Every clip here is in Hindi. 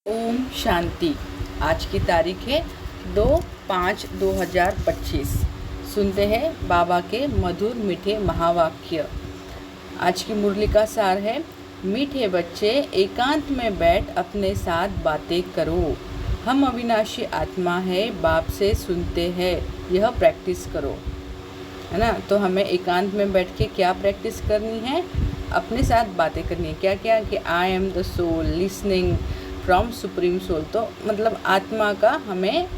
ओम शांति। आज की तारीख है 2/5/2025। सुनते हैं बाबा के मधुर मीठे महावाक्य। आज की मुरली का सार है, मीठे बच्चे एकांत में बैठ अपने साथ बातें करो। हम अविनाशी आत्मा है, बाप से सुनते हैं, यह प्रैक्टिस करो, है ना। तो हमें एकांत में बैठ के क्या प्रैक्टिस करनी है? अपने साथ बातें करनी है। क्या क्या कि I am the soul listening from supreme soul. तो मतलब आत्मा का हमें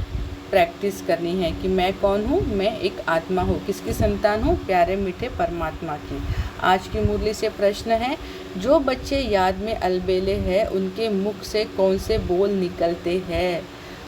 प्रैक्टिस करनी है कि मैं कौन हूँ, मैं एक आत्मा हूँ। किसकी संतान हूँ? प्यारे मीठे परमात्मा की। आज की मुरली से प्रश्न है, जो बच्चे याद में अलबेले हैं उनके मुख से कौन से बोल निकलते हैं?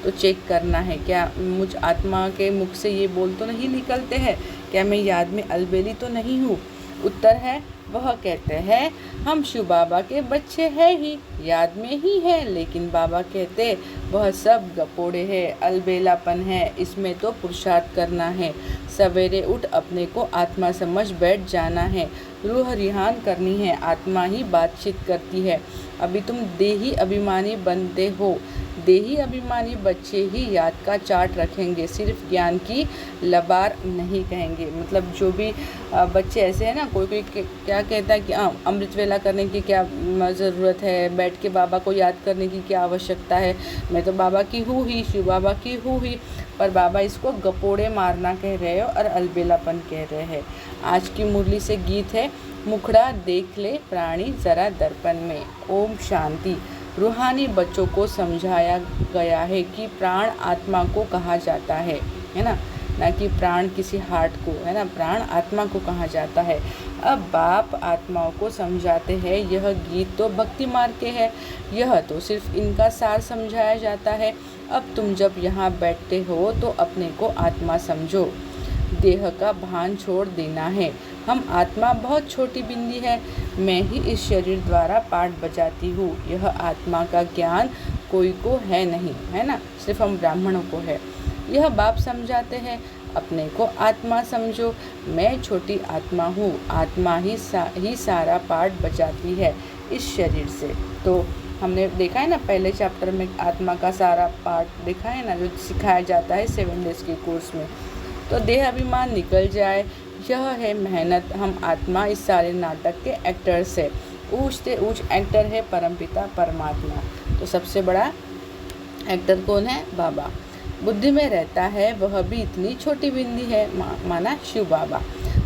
तो चेक करना है, क्या मुझ आत्मा के मुख से ये बोल तो नहीं निकलते हैं? क्या मैं याद में अलबेली तो नहीं हूँ? उत्तर है, वह कहते हैं हम शिव बाबा के बच्चे हैं ही, याद में ही है, लेकिन बाबा कहते वह सब गपोड़े है, अलबेलापन है, इसमें तो पुरुषार्थ करना है। सवेरे उठ अपने को आत्मा समझ बैठ जाना है, रूह रिहान करनी है, आत्मा ही बातचीत करती है। अभी तुम देही अभिमानी बनते हो। देही अभिमानी बच्चे ही याद का चार्ट रखेंगे, सिर्फ ज्ञान की लबार नहीं कहेंगे। मतलब जो भी बच्चे ऐसे हैं ना, कोई क्या कहता है कि अमृत वेला करने की क्या ज़रूरत है, बैठ के बाबा को याद करने की क्या आवश्यकता है, मैं तो बाबा की हूँ ही, शिव बाबा की हूँ ही। पर बाबा इसको गपोड़े मारना कह रहे हो और अलबेलापन कह रहे हैं। आज की मुरली से गीत है, मुखड़ा देख ले प्राणी जरा दर्पण में। ओम शांति। रूहानी बच्चों को समझाया गया है कि प्राण आत्मा को कहा जाता है ना, ना कि प्राण किसी हार्ट को, है ना। प्राण आत्मा को कहा जाता है। अब बाप आत्माओं को समझाते हैं। यह गीत तो भक्ति मार्ग के है, यह तो सिर्फ इनका सार समझाया जाता है। अब तुम जब यहाँ बैठते हो तो अपने को आत्मा समझो, देह का भान छोड़ देना है। हम आत्मा बहुत छोटी बिंदी है, मैं ही इस शरीर द्वारा पाठ बजाती हूँ। यह आत्मा का ज्ञान कोई को है नहीं, है ना, सिर्फ हम ब्राह्मणों को है। यह बाप समझाते हैं, अपने को आत्मा समझो, मैं छोटी आत्मा हूँ, आत्मा ही सारा पाठ बजाती है इस शरीर से। तो हमने देखा है ना, पहले चैप्टर में आत्मा का सारा पाठ देखा है ना, जो सिखाया जाता है 7 डेज़ के कोर्स में। तो देह अभिमान निकल जाए, यह है मेहनत। हम आत्मा इस सारे नाटक के एक्टर्स है, ऊंच से ऊंच एक्टर है परमपिता परमात्मा। तो सबसे बड़ा एक्टर कौन है? बाबा। बुद्धि में रहता है, वह भी इतनी छोटी बिंदी है, माना शिव बाबा।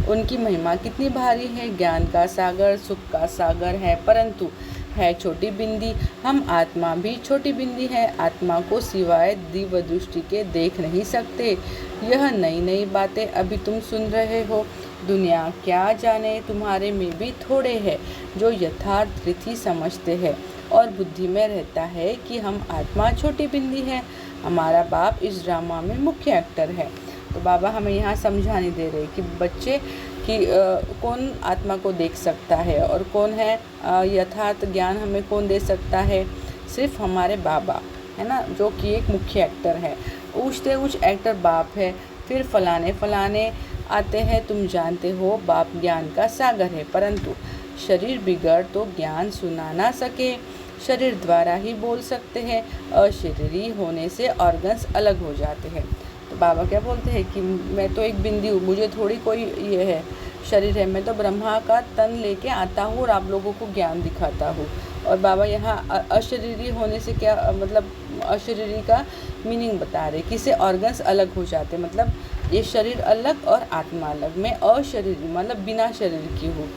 उनकी महिमा कितनी भारी है, ज्ञान का सागर, सुख का सागर है, परंतु है छोटी बिंदी। हम आत्मा भी छोटी बिंदी है, आत्मा को सिवाय दिव्य दृष्टि के देख नहीं सकते। यह नई नई बातें अभी तुम सुन रहे हो, दुनिया क्या जाने तुम्हारे में भी थोड़े हैं जो यथार्थ रीति समझते हैं और बुद्धि में रहता है कि हम आत्मा छोटी बिंदी है। हमारा बाप इस ड्रामा में मुख्य एक्टर है। तो बाबा हमें यहाँ समझाने दे रहे कि बच्चे कि कौन आत्मा को देख सकता है और कौन है यथार्थ ज्ञान हमें कौन दे सकता है? सिर्फ हमारे बाबा, है ना, जो कि एक मुख्य एक्टर है। ऊँचते ऊँच एक्टर बाप है। फिर फलाने आते हैं, तुम जानते हो बाप ज्ञान का सागर है, परंतु शरीर बिगड़ तो ज्ञान सुना ना सके, शरीर द्वारा ही बोल सकते हैं, अशरीरी होने से ऑर्गन्स अलग हो जाते हैं। तो बाबा क्या बोलते हैं कि मैं तो एक बिंदी हूँ, मुझे थोड़ी कोई ये है शरीर है, मैं तो ब्रह्मा का तन लेके आता हूँ और आप लोगों को ज्ञान दिखाता हूँ। और बाबा यहाँ अशरीरी होने से क्या मतलब अशरीरी का मीनिंग बता रहे, किससे ऑर्गन्स अलग हो जाते, मतलब ये शरीर अलग और आत्मा अलग। मैं अशरीरी मतलब बिना शरीर की हूँ।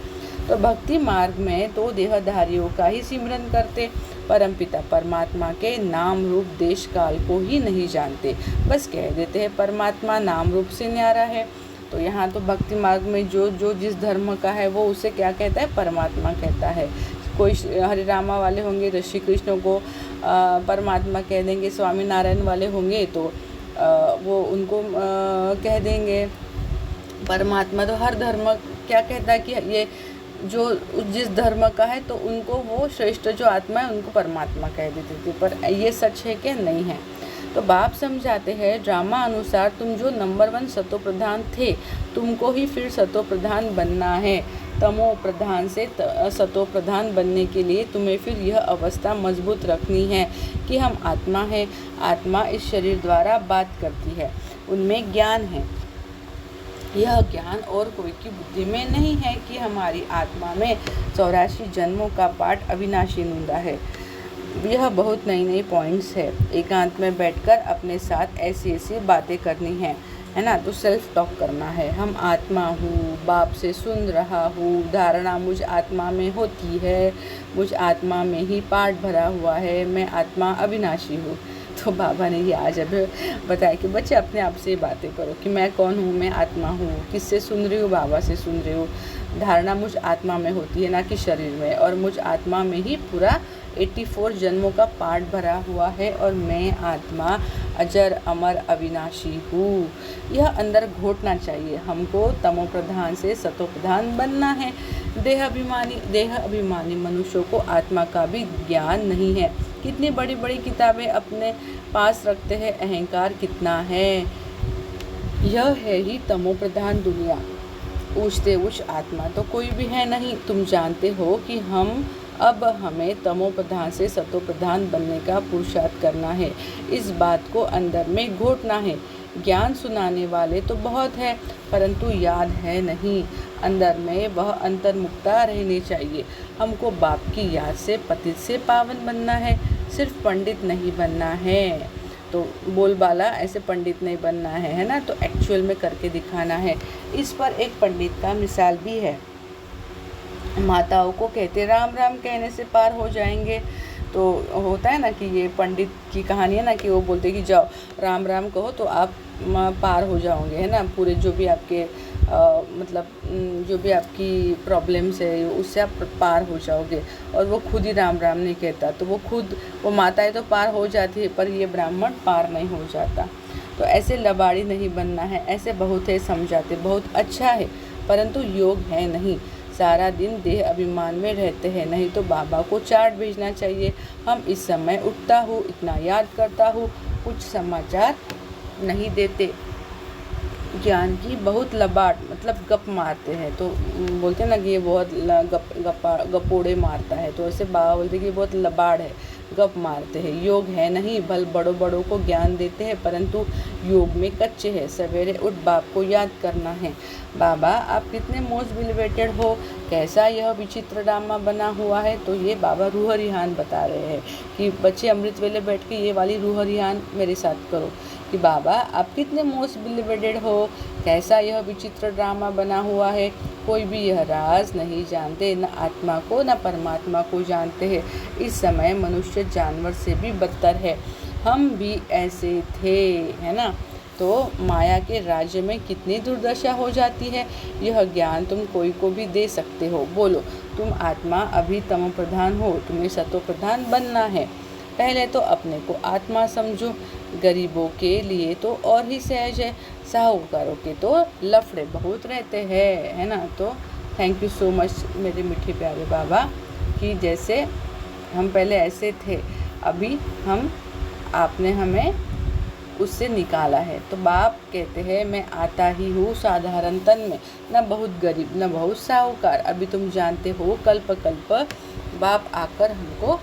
तो भक्ति मार्ग में तो देहधारियों का ही सिमरन करते, परमपिता परमात्मा के नाम रूप देश काल को ही नहीं जानते, बस कह देते हैं परमात्मा नाम रूप से न्यारा है। तो यहाँ तो भक्ति मार्ग में जो जिस धर्म का है वो उसे क्या कहता है? परमात्मा कहता है। कोई हरे रामा वाले होंगे तो श्री कृष्ण को परमात्मा कह देंगे, स्वामी नारायण वाले होंगे तो वो उनको कह देंगे परमात्मा। तो हर धर्म क्या कहता है कि ये जो जिस धर्म का है तो उनको वो श्रेष्ठ जो आत्मा है उनको परमात्मा कह देते थे, पर ये सच है कि नहीं है? तो बाप समझाते हैं, ड्रामा अनुसार तुम जो नंबर 1 सतो प्रधान थे, तुमको ही फिर सतो प्रधान बनना है। तमो प्रधान से सतो प्रधान बनने के लिए तुम्हें फिर यह अवस्था मजबूत रखनी है कि हम आत्मा है, आत्मा इस शरीर द्वारा बात करती है, उनमें ज्ञान है। यह ज्ञान और कोई की बुद्धि में नहीं है कि हमारी आत्मा में 84 जन्मों का पाठ अविनाशी नुंदा है। यह बहुत नई नई पॉइंट्स है। एकांत में बैठकर अपने साथ ऐसी ऐसी बातें करनी है ना। तो सेल्फ टॉक करना है। हम आत्मा हूँ, बाप से सुन रहा हूँ, धारणा मुझ आत्मा में होती है, मुझ आत्मा में ही पाठ भरा हुआ है, मैं आत्मा अविनाशी हूँ। तो बाबा ने ये आज अभी बताया कि बच्चे अपने आप से बातें करो कि मैं कौन हूँ, मैं आत्मा हूँ। किससे सुन रही हूँ? बाबा से सुन रही हूँ। धारणा मुझ आत्मा में होती है, ना कि शरीर में, और मुझ आत्मा में ही पूरा 84 जन्मों का पाठ भरा हुआ है, और मैं आत्मा अजर अमर अविनाशी हूँ। यह अंदर घोटना चाहिए। हमको तमो प्रधान से सतो प्रधान बनना है। देह अभिमानी मनुष्यों को आत्मा का भी ज्ञान नहीं है। कितनी बड़ी बड़ी किताबें अपने पास रखते हैं, अहंकार कितना है। यह है ही तमो प्रधान दुनिया। पूछते उस आत्मा तो कोई भी है नहीं। तुम जानते हो कि हमें तमो प्रधान से सतो प्रधान बनने का पुरुषार्थ करना है। इस बात को अंदर में घोटना है। ज्ञान सुनाने वाले तो बहुत है, परंतु याद है नहीं। अंदर में वह अंतर्मुक्ता रहनी चाहिए। हमको बाप की याद से पतित से पावन बनना है, सिर्फ पंडित नहीं बनना है। तो बोलबाला ऐसे पंडित नहीं बनना है ना, तो एक्चुअल में करके दिखाना है। इस पर एक पंडित का मिसाल भी है। माताओं को कहते राम राम कहने से पार हो जाएंगे। तो होता है ना कि ये पंडित की कहानी है ना, कि वो बोलते कि जाओ राम राम कहो तो आप पार हो जाओगे, है ना। पूरे जो भी आपके जो भी आपकी प्रॉब्लम्स है उससे आप पार हो जाओगे। और वो खुद ही राम राम नहीं कहता, तो वो माताएं तो पार हो जाती है, पर ये ब्राह्मण पार नहीं हो जाता। तो ऐसे लबाड़ी नहीं बनना है। ऐसे बहुत है समझाते, बहुत अच्छा है, परंतु योग है नहीं। सारा दिन देह अभिमान में रहते हैं। नहीं तो बाबा को चार्ट भेजना चाहिए। हम इस समय उठता हूँ, इतना याद करता हूँ, कुछ समाचार नहीं देते। ज्ञान की बहुत लबाड़ गप मारते हैं। तो बोलते हैं ना कि ये बहुत गपोड़े मारता है, तो ऐसे बाबा बोलते हैं कि बहुत लबाड़ है, गप मारते हैं। योग है नहीं। भल बड़ों को ज्ञान देते हैं, परंतु योग में कच्चे हैं। सवेरे उठ बाप को याद करना है। बाबा आप कितने मोस्ट बिलिवेटेड हो, कैसा यह विचित्र ड्रामा बना हुआ है। तो ये बाबा रूह रिहान बता रहे हैं कि बच्चे अमृत वेले बैठ के ये वाली रूह रिहान मेरे साथ करो कि बाबा आप कितने मोस्ट बिलिवेटेड हो, कैसा यह विचित्र ड्रामा बना हुआ है। कोई भी यह राज नहीं जानते, न आत्मा को न परमात्मा को जानते हैं। इस समय मनुष्य जानवर से भी बदतर है। हम भी ऐसे थे, है ना। तो माया के राज्य में कितनी दुर्दशा हो जाती है। यह ज्ञान तुम कोई को भी दे सकते हो। बोलो तुम आत्मा अभी तमो प्रधान हो, तुम्हें सतो प्रधान बनना है। पहले तो अपने को आत्मा समझो। गरीबों के लिए तो और ही सहज है, साहूकारों के तो लफड़े बहुत रहते हैं, है ना। तो थैंक यू सो मच मेरे मीठे प्यारे बाबा, कि जैसे हम पहले ऐसे थे, अभी आपने हमें उससे निकाला है। तो बाप कहते हैं मैं आता ही हूँ साधारण तन में, न बहुत गरीब न बहुत साहूकार। अभी तुम जानते हो कल्प कल्प बाप आकर हमको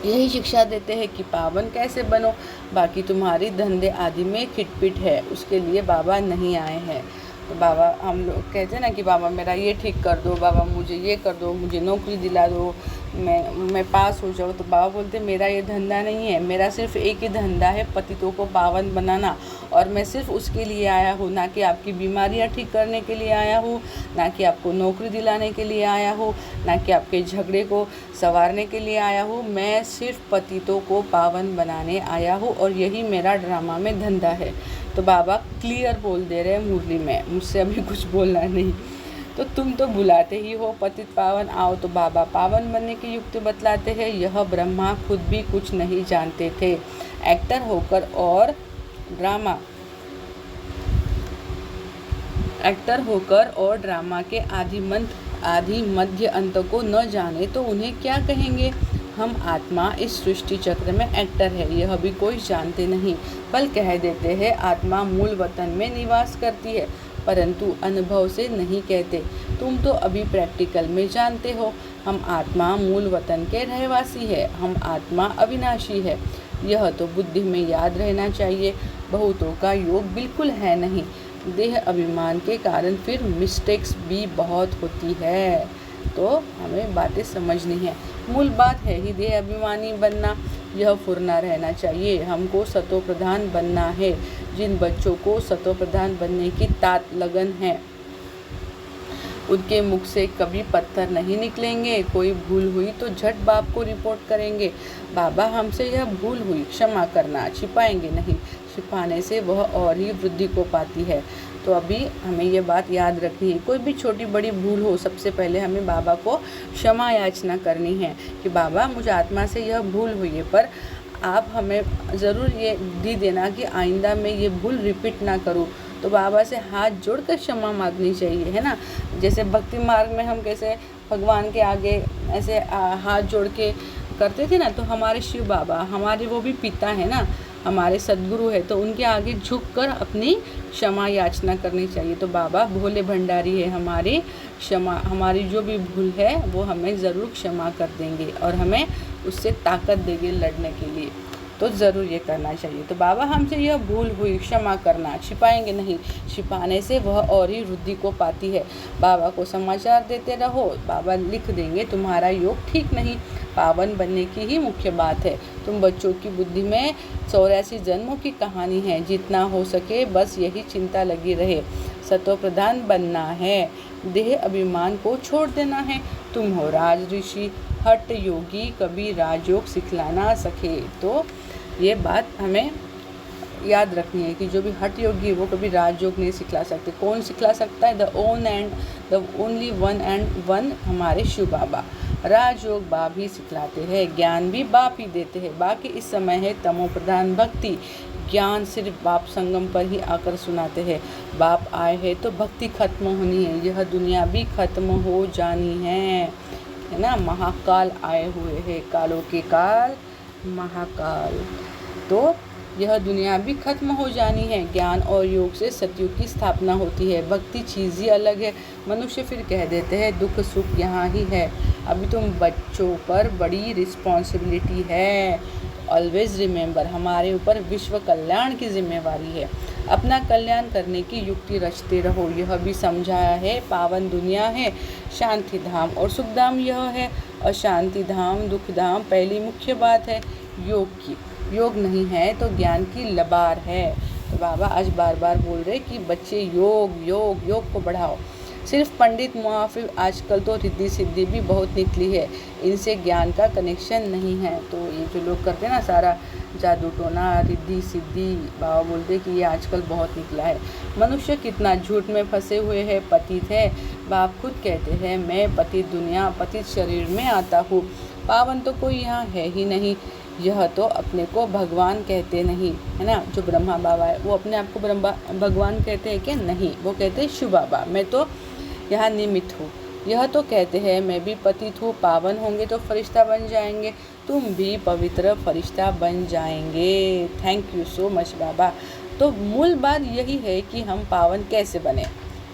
यही शिक्षा देते हैं कि पावन कैसे बनो। बाकी तुम्हारी धंधे आदि में खिटपिट है, उसके लिए बाबा नहीं आए हैं। तो बाबा हम लोग कहते हैं ना कि बाबा मेरा ये ठीक कर दो, बाबा मुझे ये कर दो, मुझे नौकरी दिला दो, मैं पास हो जाऊँ। तो बाबा बोलते मेरा ये धंधा नहीं है, मेरा सिर्फ एक ही धंधा है, पतितों को पावन बनाना। और मैं सिर्फ उसके लिए आया हूँ, ना कि आपकी बीमारियाँ ठीक करने के लिए आया हूँ, ना कि आपको नौकरी दिलाने के लिए आया हूँ, ना कि आपके झगड़े को संवारने के लिए आया हूँ। मैं सिर्फ पतितों को पावन बनाने आया हूँ, और यही मेरा ड्रामा में धंधा है। तो बाबा क्लियर बोल दे रहे हैं मुरली में, मुझसे अभी कुछ बोलना नहीं। तो तुम तो बुलाते ही हो पतित पावन आओ, तो बाबा पावन बनने की युक्ति बतलाते हैं। यह ब्रह्मा खुद भी कुछ नहीं जानते थे। एक्टर होकर और ड्रामा के आदि मध्य अंत को न जाने तो उन्हें क्या कहेंगे। हम आत्मा इस सृष्टि चक्र में एक्टर है, यह भी कोई जानते नहीं। बल कह देते हैं आत्मा मूल वतन में निवास करती है, परंतु अनुभव से नहीं कहते। तुम तो अभी प्रैक्टिकल में जानते हो, हम आत्मा मूल वतन के रहवासी है, हम आत्मा अविनाशी है। यह तो बुद्धि में याद रहना चाहिए। बहुतों का योग बिल्कुल है नहीं। देह अभिमान के कारण फिर मिस्टेक्स भी बहुत होती है, तो हमें बातें समझनी है। मूल बात है ही देह अभिमानी बनना, यह फुरना रहना चाहिए। हमको सतो प्रधान बनना है। जिन बच्चों को सतो प्रधान बनने की तात लगन है, उनके मुख से कभी पत्थर नहीं निकलेंगे। कोई भूल हुई तो झट बाप को रिपोर्ट करेंगे, बाबा हमसे यह भूल हुई, क्षमा करना। छिपाएंगे नहीं, छिपाने से वह और ही वृद्धि को पाती है। तो अभी हमें ये बात याद रखनी है, कोई भी छोटी बड़ी भूल हो, सबसे पहले हमें बाबा को क्षमा याचना करनी है कि बाबा मुझे आत्मा से यह भूल हुई है, पर आप हमें ज़रूर ये दी देना कि आइंदा मैं ये भूल रिपीट ना करूँ। तो बाबा से हाथ जोड़कर क्षमा मांगनी चाहिए, है ना। जैसे भक्ति मार्ग में हम कैसे भगवान के आगे ऐसे हाथ जोड़ के करते थे ना, तो हमारे शिव बाबा हमारे वो भी पिता है ना, हमारे सद्गुरु है, तो उनके आगे झुककर अपनी क्षमा याचना करनी चाहिए। तो बाबा भोले भंडारी है, हमारी क्षमा, हमारी जो भी भूल है वो हमें ज़रूर क्षमा कर देंगे और हमें उससे ताकत देंगे लड़ने के लिए। तो ज़रूर ये करना चाहिए। तो बाबा हमसे यह भूल हुई, क्षमा करना। छिपाएंगे नहीं, छिपाने से वह और ही वृद्धि को पाती है। बाबा को समाचार देते रहो, बाबा लिख देंगे तुम्हारा योग ठीक नहीं। पावन बनने की ही मुख्य बात है। तुम बच्चों की बुद्धि में 84 जन्मों की कहानी है, जितना हो सके बस यही चिंता लगी रहे। सतो प्रधान बनना है, देह अभिमान को छोड़ देना है। तुम हो राज ऋषि, हठ योगी, कभी राजयोग सिखला ना सके। तो ये बात हमें याद रखनी है कि जो भी हठ योगी है वो कभी राजयोग नहीं सिखला सकते। कौन सिखला सकता है? The only one and one, हमारे शिव बाबा। राजयोग बाप ही सिखलाते हैं, ज्ञान भी बाप ही देते हैं। बाकी इस समय है तमो प्रधान भक्ति, ज्ञान सिर्फ बाप संगम पर ही आकर सुनाते हैं। बाप आए हैं तो भक्ति खत्म होनी है, यह दुनिया भी खत्म हो जानी है ना। महाकाल आए हुए हैं, कालों के काल महाकाल। तो यह दुनिया भी खत्म हो जानी है। ज्ञान और योग से सतयुग की स्थापना होती है। भक्ति चीज़ ही अलग है। मनुष्य फिर कह देते हैं दुख सुख यहाँ ही है। अभी तुम बच्चों पर बड़ी रिस्पॉन्सिबिलिटी है। ऑलवेज रिमेंबर, हमारे ऊपर विश्व कल्याण की जिम्मेवारी है। अपना कल्याण करने की युक्ति रचते रहो। यह भी समझाया है, पावन दुनिया है, शांति धाम और सुख धाम यह है। अशांति धाम, दुख धाम पहली मुख्य बात है योग की। योग नहीं है तो ज्ञान की लबार है। तो बाबा आज बार बार बोल रहे कि बच्चे योग योग योग को बढ़ाओ। सिर्फ पंडित मुहाफिज, आजकल तो रिद्धि सिद्धि भी बहुत निकली है, इनसे ज्ञान का कनेक्शन नहीं है। तो ये जो लोग करते हैं ना सारा जादू टोना, रिद्धि सिद्धि, बाबा बोलते कि ये आजकल बहुत निकला है। मनुष्य कितना झूठ में फंसे हुए हैं, पतित है। बाप खुद कहते हैं मैं पतित दुनिया, पतित शरीर में आता हूँ। पावन तो कोई यहाँ है ही नहीं। यह तो अपने को भगवान कहते नहीं, है ना। जो ब्रह्मा बाबा है वो अपने आप को भगवान कहते हैं क्या? नहीं, वो कहते हैं शिव बाबा, मैं तो यहाँ निमित्त हूँ। यह तो कहते हैं मैं भी पतित हूँ, पावन होंगे तो फरिश्ता बन जाएंगे। तुम भी पवित्र फरिश्ता बन जाएंगे। थैंक यू सो मच बाबा। तो मूल बात यही है कि हम पावन कैसे बने।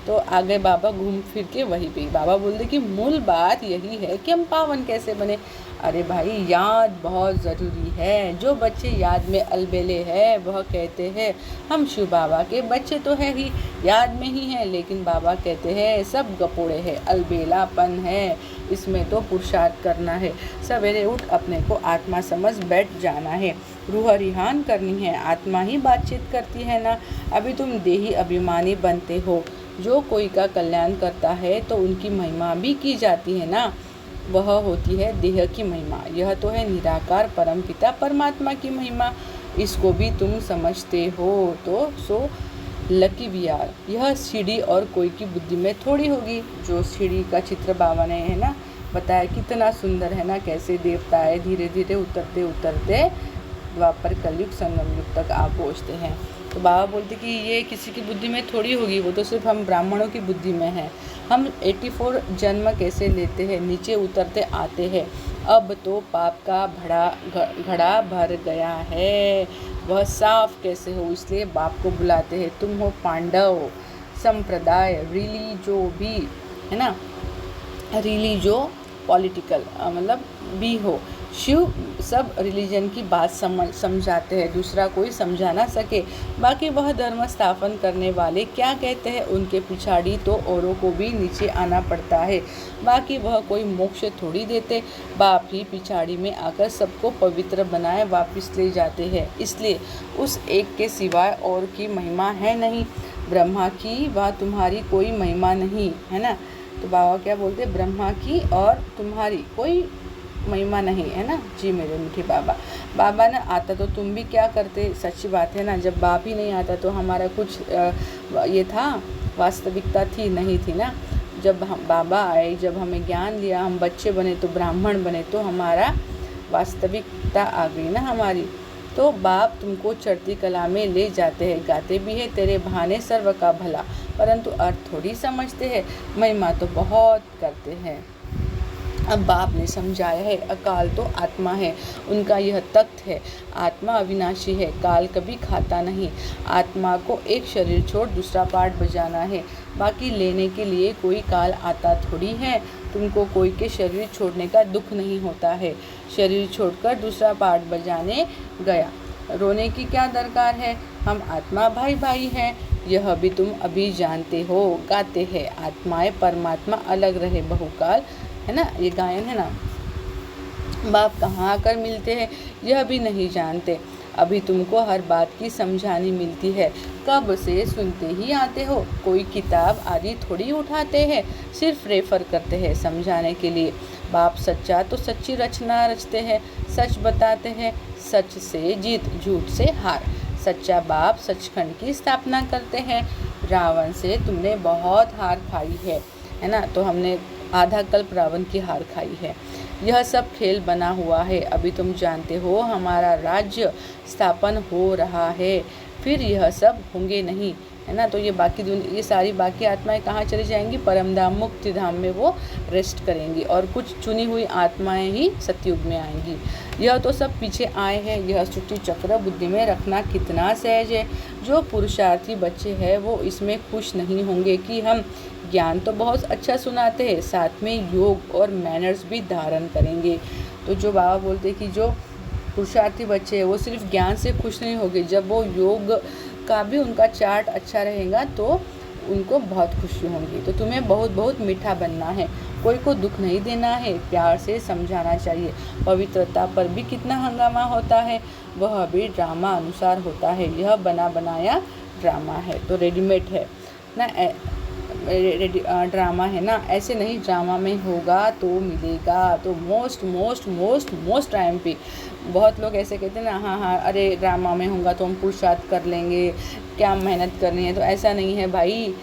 तो आगे बाबा घूम फिर के वही पे बाबा बोलते कि मूल बात यही है कि हम पावन कैसे बने। अरे भाई याद बहुत ज़रूरी है। जो बच्चे याद में अलबेले हैं वह कहते हैं हम शिव बाबा के बच्चे तो है ही, याद में ही हैं, लेकिन बाबा कहते हैं सब गपोड़े हैं, अलबेलापन है, इसमें तो पुरुषार्थ करना है। सवेरे उठ अपने को आत्मा समझ बैठ जाना है, रूह रिहान करनी है। आत्मा ही बातचीत करती है ना। अभी तुम देही अभिमानी बनते हो। जो कोई का कल्याण करता है तो उनकी महिमा भी की जाती है ना, वह होती है देह की महिमा। यह तो है निराकार परमपिता परमात्मा की महिमा, इसको भी तुम समझते हो तो सो लकी वी आर। यह सीढ़ी और कोई की बुद्धि में थोड़ी होगी। जो सीढ़ी का चित्र बाबा ने है ना बताया, कितना सुंदर है ना, कैसे देवता है धीरे धीरे उतरते उतरते द्वापर कलयुग संगम युग तक आप पहुँचते हैं। तो बाबा बोलते कि ये किसी की बुद्धि में थोड़ी होगी, वो तो सिर्फ हम ब्राह्मणों की बुद्धि में है। हम 84 जन्म कैसे लेते हैं, नीचे उतरते आते हैं। अब तो पाप का घड़ा भर गया है, वह साफ कैसे हो, इसलिए बाप को बुलाते हैं। तुम हो पांडव संप्रदाय, रिलीजो भी है ना, रिलीजो पॉलिटिकल मतलब भी हो। शिव सब रिलीजन की बात समझाते हैं, दूसरा कोई समझा ना सके। बाकी वह धर्म स्थापन करने वाले क्या कहते हैं, उनके पिछाड़ी तो औरों को भी नीचे आना पड़ता है। बाकी वह कोई मोक्ष थोड़ी देते, बाप ही पिछाड़ी में आकर सबको पवित्र बनाए वापस ले जाते हैं। इसलिए उस एक के सिवाय और की महिमा है नहीं, ब्रह्मा की व तुम्हारी कोई महिमा नहीं, है ना। तो बाबा क्या बोलते, ब्रह्मा की और तुम्हारी कोई महिमा नहीं, है ना जी मेरे मीठे बाबा। बाबा ने आता तो तुम भी क्या करते, सच्ची बात है ना। जब बाप ही नहीं आता तो हमारा कुछ ये था, वास्तविकता थी नहीं थी ना। जब हम बाबा आए, जब हमें ज्ञान लिया, हम बच्चे बने तो ब्राह्मण बने, तो हमारा वास्तविकता आ गई ना हमारी। तो बाप तुमको चढ़ती कला में ले जाते हैं, गाते भी है तेरे बहाने सर्व का भला, परंतु अर्थ थोड़ी समझते हैं, महिमा तो बहुत करते हैं। अब बाप ने समझाया है, अकाल तो आत्मा है, उनका यह तख्त है। आत्मा अविनाशी है, काल कभी खाता नहीं। आत्मा को एक शरीर छोड़ दूसरा पार्ट बजाना है, बाकी लेने के लिए कोई काल आता थोड़ी है। तुमको कोई के शरीर छोड़ने का दुख नहीं होता है, शरीर छोड़कर दूसरा पार्ट बजाने गया, रोने की क्या दरकार है। हम आत्मा भाई भाई हैं, यह भी तुम अभी जानते हो। गाते हैं, आत्माएं परमात्मा अलग रहे बहुकाल, है ना, ये गायन है ना। बाप कहाँ आकर मिलते हैं यह भी नहीं जानते, अभी तुमको हर बात की समझानी मिलती है। कब से सुनते ही आते हो, कोई किताब आदि थोड़ी उठाते हैं, सिर्फ रेफर करते हैं समझाने के लिए। बाप सच्चा तो सच्ची रचना रचते हैं, सच बताते हैं, सच से जीत झूठ से हार। सच्चा बाप सचखंड की स्थापना करते हैं। रावण से तुमने बहुत हार खाई है ना। तो हमने आधा कल्प रावण की हार खाई है। यह सब खेल बना हुआ है, अभी तुम जानते हो हमारा राज्य स्थापन हो रहा है, फिर यह सब होंगे नहीं, है ना। तो ये सारी बाकी आत्माएं कहाँ चली जाएंगी, परमधाम मुक्ति धाम में वो रेस्ट करेंगी, और कुछ चुनी हुई आत्माएं ही सतयुग में आएंगी। यह तो सब पीछे आए हैं, यह सृष्टि चक्र बुद्धि में रखना कितना सहज है। जो पुरुषार्थी बच्चे हैं वो इसमें खुश नहीं होंगे कि हम ज्ञान तो बहुत अच्छा सुनाते हैं, साथ में योग और मैनर्स भी धारण करेंगे। तो जो बाबा बोलते हैं कि जो पुरुषार्थी बच्चे हैं वो सिर्फ ज्ञान से खुश नहीं होंगे, जब वो योग का भी उनका चार्ट अच्छा रहेगा तो उनको बहुत खुशी होगी। तो तुम्हें बहुत बहुत मीठा बनना है, कोई को दुख नहीं देना है, प्यार से समझाना चाहिए। पवित्रता पर भी कितना हंगामा होता है, वह भी ड्रामा अनुसार होता है। यह बना बनाया ड्रामा है, तो रेडीमेड है ना, ड्रामा है ना, ऐसे नहीं। ड्रामा में होगा तो मिलेगा। तो मोस्ट टाइम पे बहुत लोग ऐसे कहते हैं ना, हाँ अरे ड्रामा में होगा तो हम पुरुषार्थ कर लेंगे, क्या मेहनत करनी है। तो ऐसा नहीं है भाई,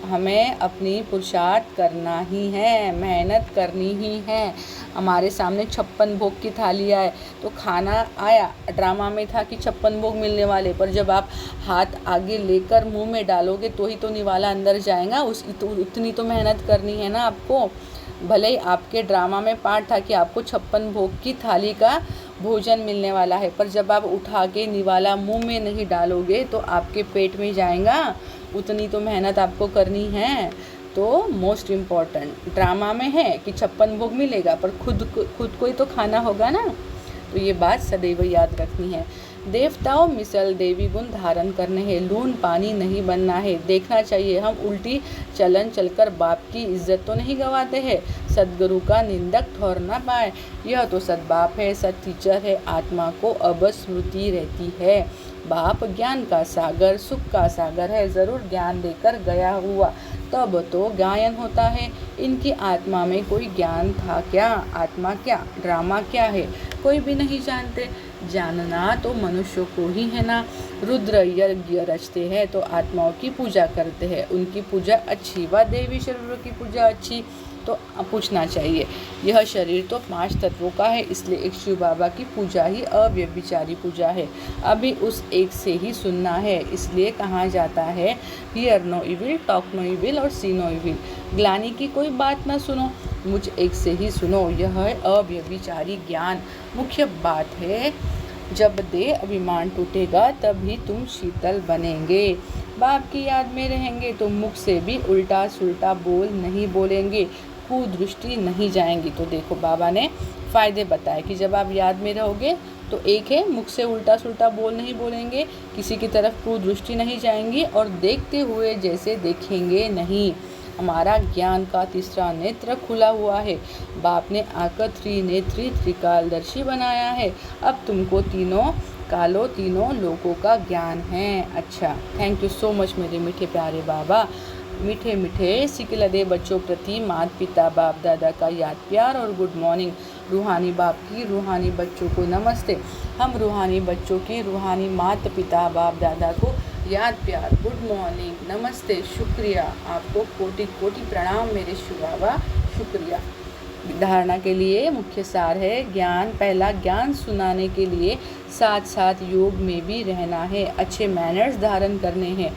हमें अपनी पुरुषार्थ करना ही है, मेहनत करनी ही है। हमारे सामने 56 भोग की थाली आए तो खाना आया, ड्रामा में था कि 56 भोग मिलने वाले, पर जब आप हाथ आगे लेकर मुंह में डालोगे तो ही तो निवाला अंदर जाएगा। उतनी तो मेहनत करनी है ना आपको। भले ही आपके ड्रामा में पार्ट था कि आपको 56 भोग की थाली का भोजन मिलने वाला है, पर जब आप उठा के निवाला मुंह में नहीं डालोगे तो आपके पेट में जाएगा। उतनी तो मेहनत आपको करनी है। तो मोस्ट इम्पॉर्टेंट ड्रामा में है कि 56 भोग मिलेगा, पर खुद को ही तो खाना होगा ना। तो ये बात सदैव याद रखनी है। देवताओं मिसल देवी गुण धारण करने हैं, लून पानी नहीं बनना है। देखना चाहिए हम उल्टी चलन चलकर बाप की इज्जत तो नहीं गंवाते हैं, सदगुरु का निंदक ठहर ना पाए। यह तो सदबाप है, सद टीचर है, आत्मा को अब स्मृति रहती है। बाप ज्ञान का सागर सुख का सागर है, ज़रूर ज्ञान देकर गया हुआ तब तो गायन होता है। इनकी आत्मा में कोई ज्ञान था क्या, आत्मा क्या, ड्रामा क्या है, कोई भी नहीं जानते। जानना तो मनुष्यों को ही है ना। रुद्र यज्ञ रचते हैं तो आत्माओं की पूजा करते हैं, उनकी पूजा अच्छी व देवी शरीरों की पूजा अच्छी। तो पूछना चाहिए, यह शरीर तो 5 तत्वों का है, इसलिए एक शिव बाबा की पूजा ही अव्यभिचारी पूजा है। अभी उस एक से ही सुनना है, इसलिए कहा जाता है hear no evil, talk no evil और सी नो इविल। ग्लानि की कोई बात ना सुनो, मुझ एक से ही सुनो। यह है अव्यभिचारी ज्ञान। मुख्य बात है, जब देह अभिमान टूटेगा तभी तुम शीतल बनेंगे। बाप की याद में रहेंगे तो मुख से भी उल्टा सुल्टा बोल नहीं बोलेंगे, कुदृष्टि नहीं जाएंगी। तो देखो बाबा ने फ़ायदे बताए कि जब आप याद में रहोगे तो एक है, मुख से उल्टा सुल्टा बोल नहीं बोलेंगे, किसी की तरफ कुदृष्टि नहीं जाएंगी और देखते हुए जैसे देखेंगे नहीं। हमारा ज्ञान का तीसरा नेत्र खुला हुआ है। बाप ने आकर त्रिनेत्री त्रिकालदर्शी बनाया है। अब तुमको तीनों कालों तीनों लोगों का ज्ञान है। अच्छा, थैंक यू सो मच मेरे मीठे प्यारे बाबा। मीठे मीठे सिकलदे बच्चों प्रति माता पिता बाप दादा का याद प्यार और गुड मॉर्निंग। रूहानी बाप की रूहानी बच्चों को नमस्ते। हम रूहानी बच्चों की रूहानी माता पिता बाप दादा को याद प्यार, गुड मॉर्निंग, नमस्ते, शुक्रिया। आपको कोटि कोटि प्रणाम मेरे शिव बाबा, शुक्रिया। धारणा के लिए मुख्य सार है ज्ञान। पहला, ज्ञान सुनाने के लिए साथ साथ योग में भी रहना है। अच्छे मैनर्स धारण करने हैं।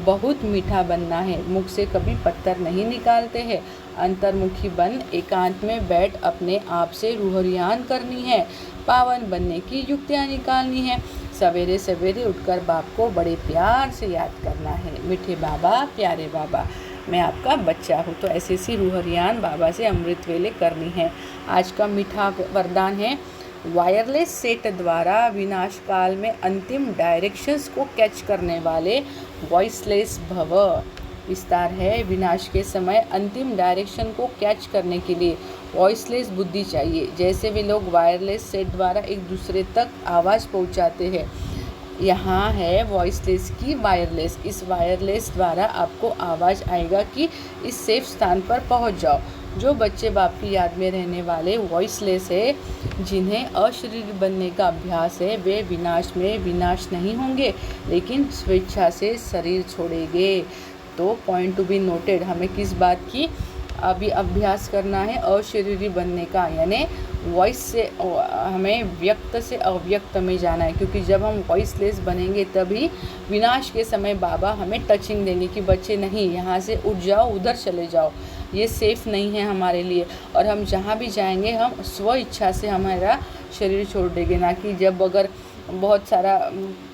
बहुत मीठा बनना है। मुख से कभी पत्थर नहीं निकालते हैं। अंतर्मुखी बन एकांत में बैठ अपने आप से रूहरियान करनी है। पावन बनने की युक्तियाँ निकालनी है। सवेरे सवेरे उठकर बाप को बड़े प्यार से याद करना है। मीठे बाबा, प्यारे बाबा, मैं आपका बच्चा हूँ। तो ऐसी रूहरियान बाबा से अमृत वेले करनी है। आज का मीठा वरदान है, वायरलेस सेट द्वारा विनाश काल में अंतिम डायरेक्शंस को कैच करने वाले वॉइसलेस भव। विस्तार है, विनाश के समय अंतिम डायरेक्शन को कैच करने के लिए वॉइसलेस बुद्धि चाहिए। जैसे वे लोग वायरलेस सेट द्वारा एक दूसरे तक आवाज़ पहुंचाते हैं, यहाँ है वॉइसलेस की वायरलेस। इस वायरलेस द्वारा आपको आवाज़ आएगा कि इस सेफ स्थान पर पहुँच जाओ। जो बच्चे बाप की याद में रहने वाले वॉइसलेस है, जिन्हें अशरीर बनने का अभ्यास है, वे विनाश में विनाश नहीं होंगे, लेकिन स्वेच्छा से शरीर छोड़ेंगे। तो पॉइंट टू बी नोटेड, हमें किस बात की अभी अभ्यास करना है? अशरीरी बनने का, यानी वॉइस से हमें व्यक्त से अव्यक्त में जाना है। क्योंकि जब हम वॉइसलेस बनेंगे तभी विनाश के समय बाबा हमें टचिंग देंगे कि बच्चे नहीं, यहाँ से उठ जाओ, उधर चले जाओ, ये सेफ़ नहीं है हमारे लिए। और हम जहाँ भी जाएंगे हम स्व इच्छा से हमारा शरीर छोड़ देंगे, ना कि जब अगर बहुत सारा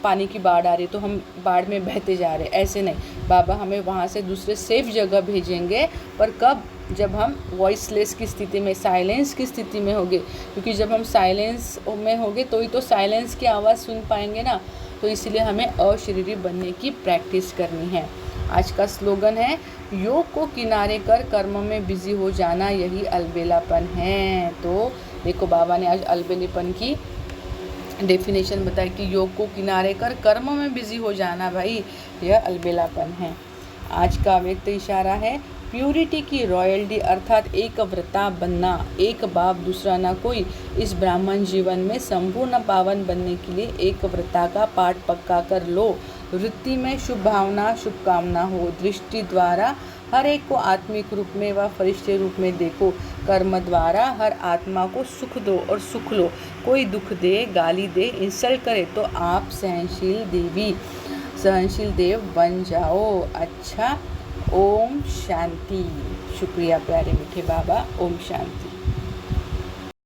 पानी की बाढ़ आ रही तो हम बाढ़ में बहते जा रहे, ऐसे नहीं। बाबा हमें वहाँ से दूसरे सेफ जगह भेजेंगे, पर कब? जब हम वॉइसलेस की स्थिति में, साइलेंस की स्थिति में होंगे। क्योंकि जब हम साइलेंस में होंगे तो ही तो साइलेंस की आवाज़ सुन पाएंगे ना। तो इसलिए हमें अशरीरी बनने की प्रैक्टिस करनी है। आज का स्लोगन है, योग को किनारे कर कर्म में बिजी हो जाना, यही अलबेलापन है। तो देखो बाबा ने आज अलबेलेपन की डेफिनेशन बताई कि योग को किनारे कर कर्म में बिजी हो जाना, भाई यह अलबेलापन है। आज का व्यक्त इशारा है, प्यूरिटी की रॉयल्टी अर्थात एक व्रता बनना, एक बाप दूसरा ना कोई। इस ब्राह्मण जीवन में संपूर्ण पावन बनने के लिए एक व्रता का पाठ पक्का कर लो। वृत्ति में शुभ भावना शुभकामना हो। दृष्टि द्वारा हर एक को आत्मिक रूप में व फरिश्ते रूप में देखो। कर्म द्वारा हर आत्मा को सुख दो और सुख लो। कोई दुख दे, गाली दे, इंसल्ट करे तो आप सहनशील देव बन जाओ। अच्छा, ओम शांति। शुक्रिया प्यारे मीठे बाबा, ओम शांति।